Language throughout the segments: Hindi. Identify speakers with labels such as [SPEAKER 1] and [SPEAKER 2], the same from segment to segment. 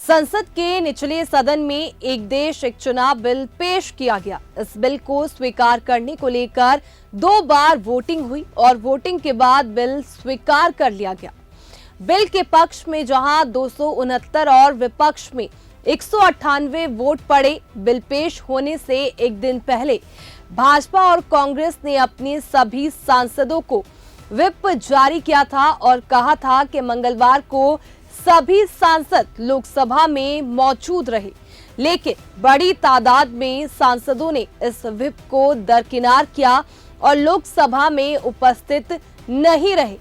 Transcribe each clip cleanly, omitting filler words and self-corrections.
[SPEAKER 1] संसद के निचले सदन में एक देश एक चुनाव बिल पेश किया गया। इस बिल को स्वीकार करने को लेकर 2 बार वोटिंग हुई और वोटिंग के बाद बिल स्वीकार कर लिया गया। बिल के पक्ष में जहां 269 और विपक्ष में 198 वोट पड़े। बिल पेश होने से एक दिन पहले भाजपा और कांग्रेस ने अपने सभी सांसदों को व्हिप जारी किया था और कहा था कि मंगलवार को सभी सांसद लोकसभा में मौजूद रहे, लेकिन बड़ी तादाद में सांसदों ने इस व्हिप को दरकिनार किया और लोकसभा में उपस्थित नहीं रहे।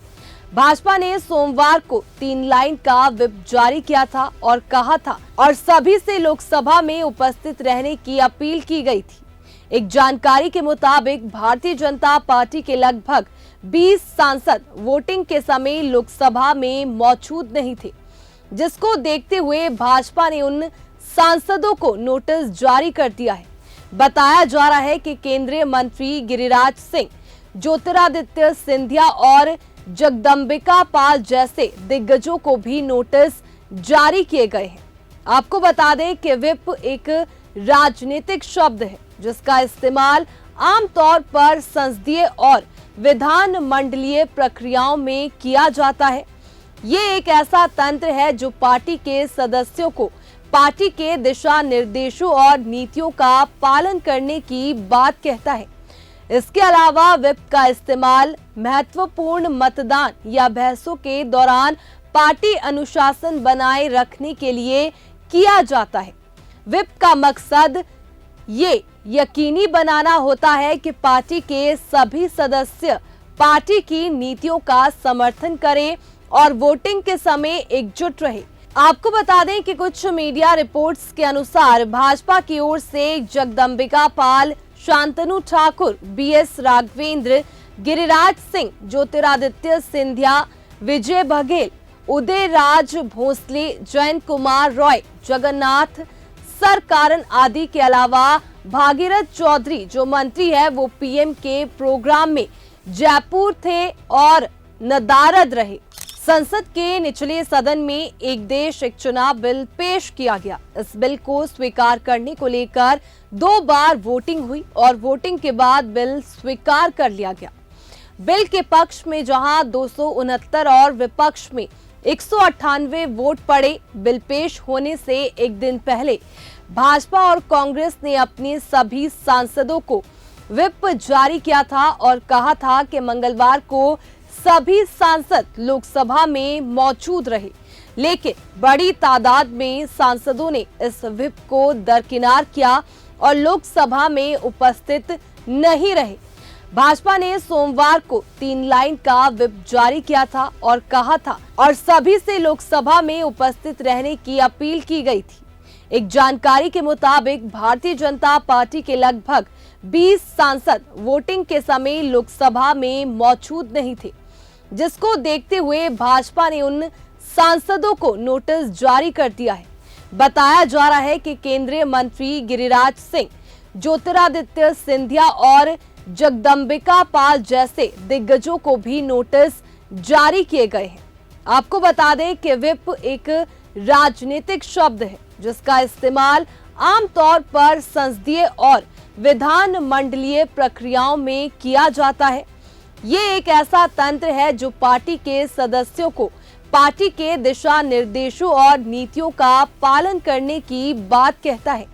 [SPEAKER 1] भाजपा ने सोमवार को 3 लाइन का व्हिप जारी किया था और कहा था और सभी से लोकसभा में उपस्थित रहने की अपील की गई थी। एक जानकारी के मुताबिक भारतीय जनता पार्टी के लगभग 20 सांसद वोटिंग के समय लोकसभा में मौजूद नहीं थे, जिसको देखते हुए भाजपा ने उन सांसदों को नोटिस जारी कर दिया है। बताया जा रहा है कि केंद्रीय मंत्री गिरिराज सिंह, ज्योतिरादित्य सिंधिया और जगदंबिका पाल जैसे दिग्गजों को भी नोटिस जारी किए गए हैं। आपको बता दें कि व्हिप एक राजनीतिक शब्द है जिसका इस्तेमाल आमतौर पर संसदीय और विधान मंडलीय प्रक्रियाओं में किया जाता है। ये एक ऐसा तंत्र है जो पार्टी के सदस्यों को पार्टी के दिशा निर्देशों और नीतियों का पालन करने की बात कहता है। इसके अलावा व्हिप का इस्तेमाल महत्वपूर्ण मतदान या बहसों के दौरान पार्टी अनुशासन बनाए रखने के लिए किया जाता है। व्हिप का मकसद ये यकीनी बनाना होता है कि पार्टी के सभी सदस्य पार्टी की नीतियों का समर्थन करें और वोटिंग के समय एकजुट रहे। आपको बता दें कि कुछ मीडिया रिपोर्ट्स के अनुसार भाजपा की ओर से जगदंबिका पाल, शांतनु ठाकुर, बीएस राघवेंद्र, गिरिराज सिंह, ज्योतिरादित्य सिंधिया, विजय बघेल, उदयराज भोसले, जयंत कुमार रॉय, जगन्नाथ सरकारन आदि के अलावा भागीरथ चौधरी जो मंत्री है वो पीएम के प्रोग्राम में जयपुर थे और नदारद रहे। संसद के निचले सदन में एक देश एक चुनाव बिल पेश किया गया। इस बिल को स्वीकार करने को लेकर 2 बार वोटिंग हुई और वोटिंग के बाद बिल स्वीकार कर लिया गया। बिल के पक्ष में जहां 269 और विपक्ष में 198 वोट पड़े। बिल पेश होने से एक दिन पहले भाजपा और कांग्रेस ने अपने सभी सांसदों को व्हिप जारी किया था और कहा था कि मंगलवार को सभी सांसद लोकसभा में मौजूद रहे, लेकिन बड़ी तादाद में सांसदों ने इस व्हिप को दरकिनार किया और लोकसभा में उपस्थित नहीं रहे। भाजपा ने सोमवार को 3 लाइन का व्हिप जारी किया था और कहा था और सभी से लोकसभा में उपस्थित रहने की अपील की गई थी। एक जानकारी के मुताबिक भारतीय जनता पार्टी के लगभग 20 सांसद वोटिंग के समय लोकसभा में मौजूद नहीं थे, जिसको देखते हुए भाजपा ने उन सांसदों को नोटिस जारी कर दिया है। बताया जा रहा है कि केंद्रीय मंत्री गिरिराज सिंह, ज्योतिरादित्य सिंधिया और जगदंबिका पाल जैसे दिग्गजों को भी नोटिस जारी किए गए हैं। आपको बता दें कि व्हिप एक राजनीतिक शब्द है जिसका इस्तेमाल आमतौर पर संसदीय और विधान मंडलीय प्रक्रियाओं में किया जाता है। ये एक ऐसा तंत्र है जो पार्टी के सदस्यों को पार्टी के दिशा निर्देशों और नीतियों का पालन करने की बात कहता है।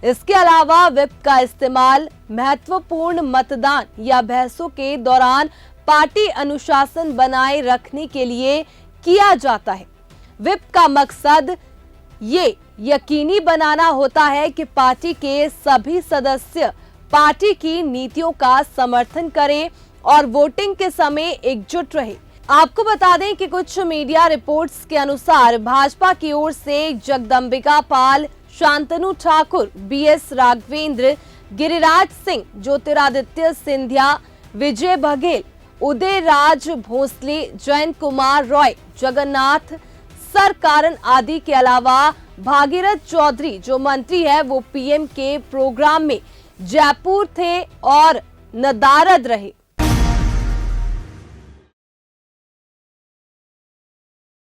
[SPEAKER 1] इसके अलावा व्हिप का इस्तेमाल महत्वपूर्ण मतदान या बहसों के दौरान पार्टी अनुशासन बनाए रखने के लिए किया जाता है। व्हिप का मकसद ये यकीनी बनाना होता है कि पार्टी के सभी सदस्य पार्टी की नीतियों का समर्थन करें और वोटिंग के समय एकजुट रहे। आपको बता दें कि कुछ मीडिया रिपोर्ट्स के अनुसार भाजपा की ओर से जगदंबिका पाल, शांतनु ठाकुर, बीएस राघवेंद्र, गिरिराज सिंह, ज्योतिरादित्य सिंधिया, विजय बघेल, उदयराज भोसले, जयंत कुमार रॉय, जगन्नाथ सरकारन आदि के अलावा भागीरथ चौधरी जो मंत्री है वो पीएम के प्रोग्राम में जयपुर थे और नदारद रहे।